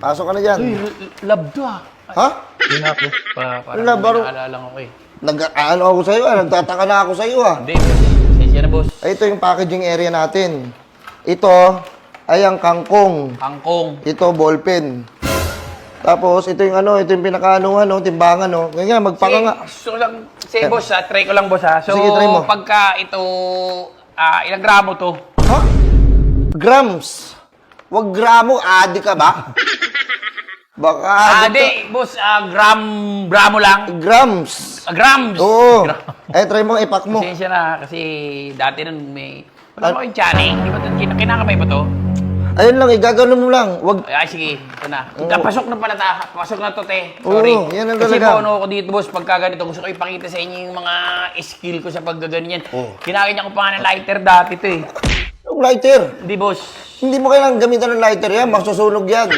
Pasok ka na dyan. Uy, love to ah. Ha? Hindi nga, boss. Parang Love, baro. naalala lang ako eh. Nag-ano ako sa'yo nagtataka na ako sa'yo Hindi, boss. Sensya na, boss. Ay, ito yung packaging area natin. Ito ay ang kangkong. Kangkong. Ito, ballpen. Tapos, ito yung ito yung pinaka-anuhan, timbangan, Ganyan, magpaka nga. So lang, boss ha, try ko lang, boss ha. So, Sige, try mo. pagka ito, ilang gramo to? Ha? Grams. Wag gramo, adi ka ba? Baka adi Boss, gramo lang. Grams. Grams. Oo. Try mo, ipak mo. Pasensya na, kasi dati nun may, wala ko yung tiyaning. Di ba, kinakamay ba to? Ayun lang, igagano mo lang. Wag. Ay, sige, ito na. Oo. Pasok na pala pasok na to, te. Sorry. Oo, yan ang Kasi talaga. ano ako dito, boss, pagka ganito, gusto ko ipakita sa inyo yung mga skill ko sa paggaganyan. Oo. Kinakin ko pa nga ng lighter dati to eh. Yung lighter. Hindi, boss. Hindi mo kailangan gamitan ng lighter yan. Masusunog yan.